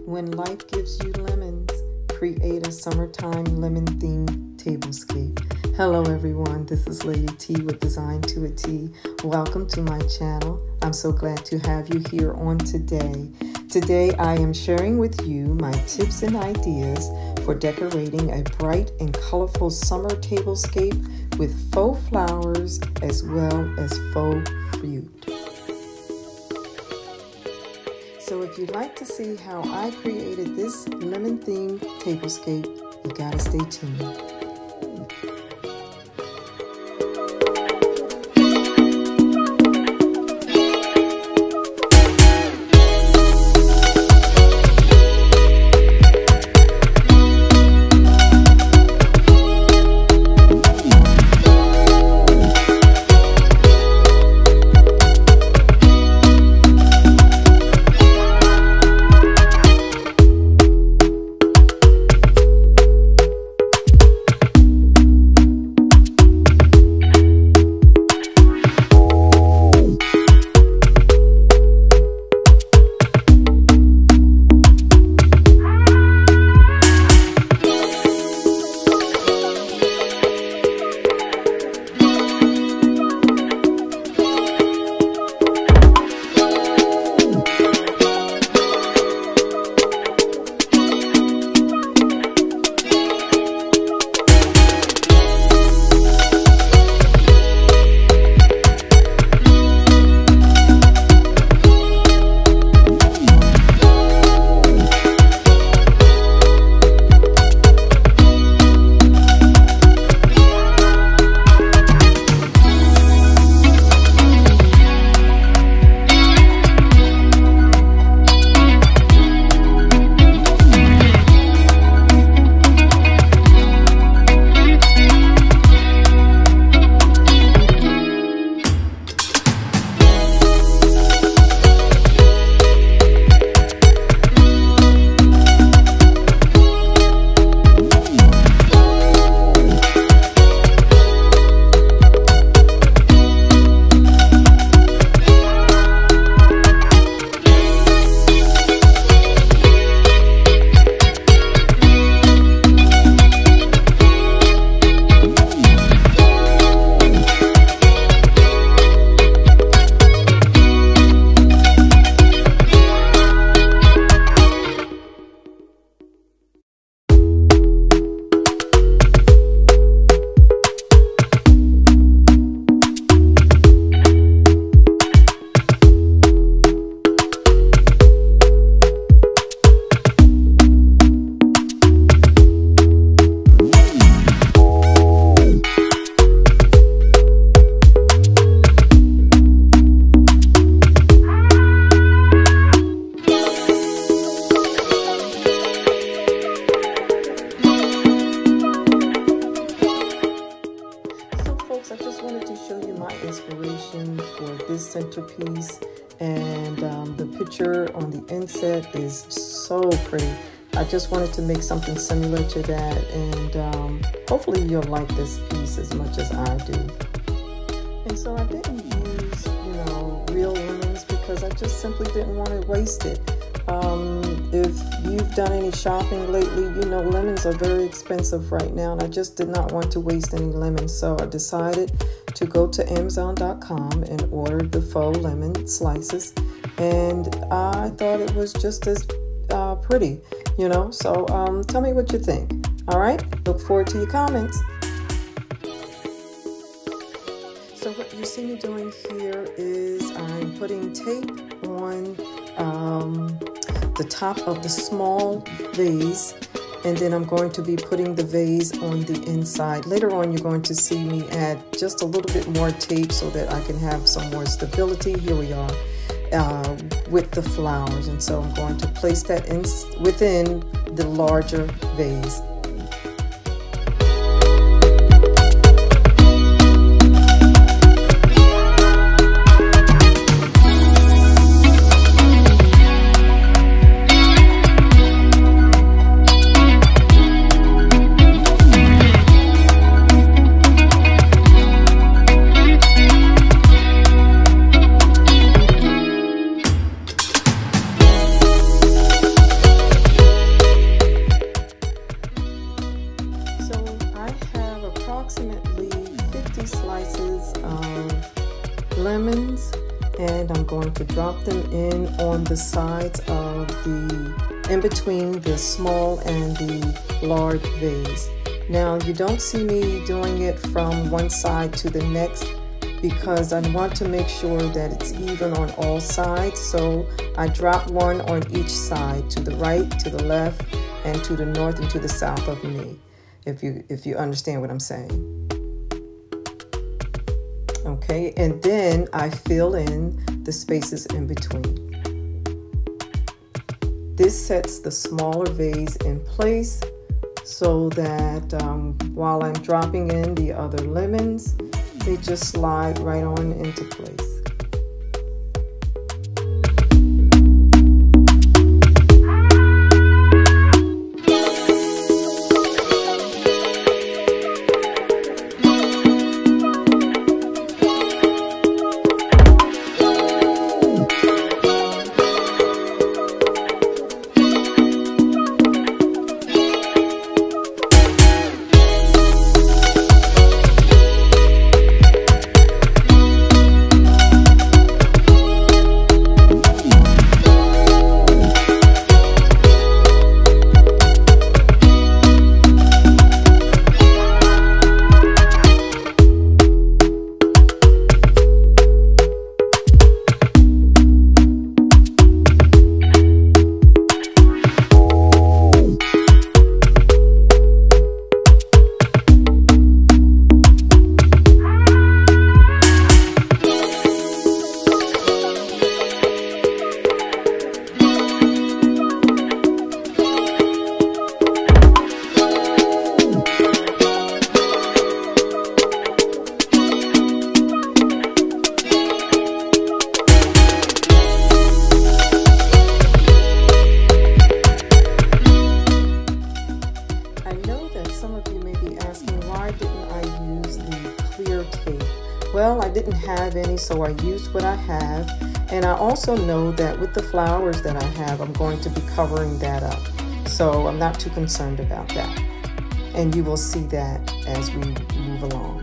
When life gives you lemons, create a summertime lemon-themed tablescape. Hello everyone, this is Lady T with Design to a T. Welcome to my channel. I'm so glad to have you here on today. Today I am sharing with you my tips and ideas for decorating a bright and colorful summer tablescape with faux flowers as well as faux fruit. So if you'd like to see how I created this lemon-themed tablescape, you gotta stay tuned. I just wanted to show you my inspiration for this centerpiece, and the picture on the inset is so pretty. I just wanted to make something similar to that, and hopefully you'll like this piece as much as I do. And so I didn't use, real lemons because I just simply didn't want to waste it. If you've done any shopping lately, lemons are very expensive right now, and I just did not want to waste any lemons. So I decided to go to Amazon.com and order the faux lemon slices, and I thought it was just as pretty, So tell me what you think. All right, look forward to your comments. So what you see me doing here is I'm putting tape on the top of the small vase, and then I'm going to be putting the vase on the inside. Later on, you're going to see me add just a little bit more tape so that I can have some more stability. Here we are with the flowers, and so I'm going to place that within the larger vase. the sides of in between the small and the large vase. Now you don't see me doing it from one side to the next because I want to make sure that it's even on all sides. So I drop one on each side, to the right, to the left, and to the north and to the south of me, if you understand what I'm saying. Okay, and then I fill in the spaces in between. This sets the smaller vase in place so that while I'm dropping in the other lemons, they just slide right on into place. Well, I didn't have any, so I used what I have. And I also know that with the flowers that I have, I'm going to be covering that up. So I'm not too concerned about that. And you will see that as we move along.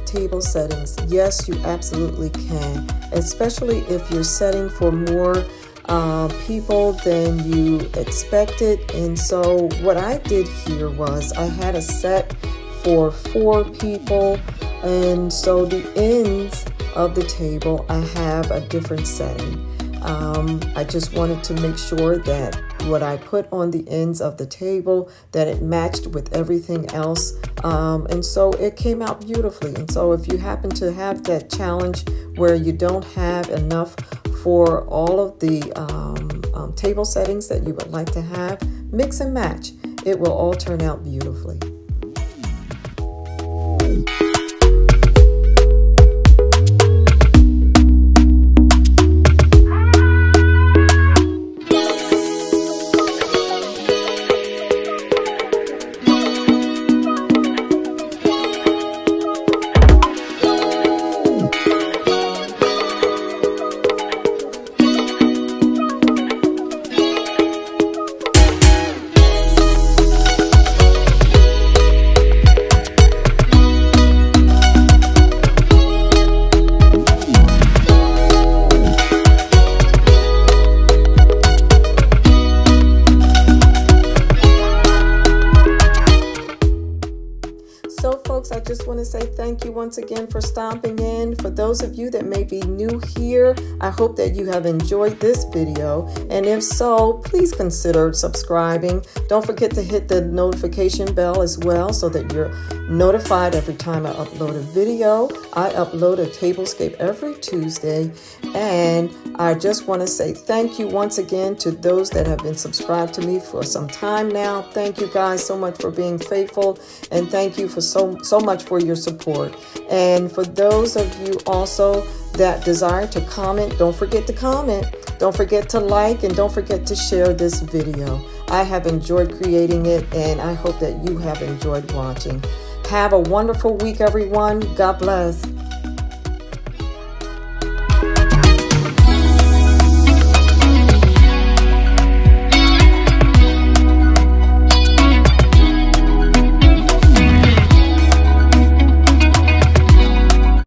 table settings. Yes, you absolutely can, especially if you're setting for more people than you expected. And so what I did here was I had a set for 4 people, and so the ends of the table I have a different setting. I just wanted to make sure that what I put on the ends of the table, that it matched with everything else, and so it came out beautifully. And so if you happen to have that challenge where you don't have enough for all of the table settings that you would like to have, mix and match. It will all turn out beautifully. So folks, I just want to say thank you once again for stopping in. For those of you that may be new here, I hope that you have enjoyed this video. And if so, please consider subscribing. Don't forget to hit the notification bell as well so that you're notified every time I upload a video. I upload a Tablescape every Tuesday. And I just want to say thank you once again to those that have been subscribed to me for some time now. Thank you guys so much for being faithful, and thank you for so much for your support. And for those of you also that desire to comment, don't forget to comment, don't forget to like, and don't forget to share this video. I have enjoyed creating it, and I hope that you have enjoyed watching. Have a wonderful week, everyone. God bless.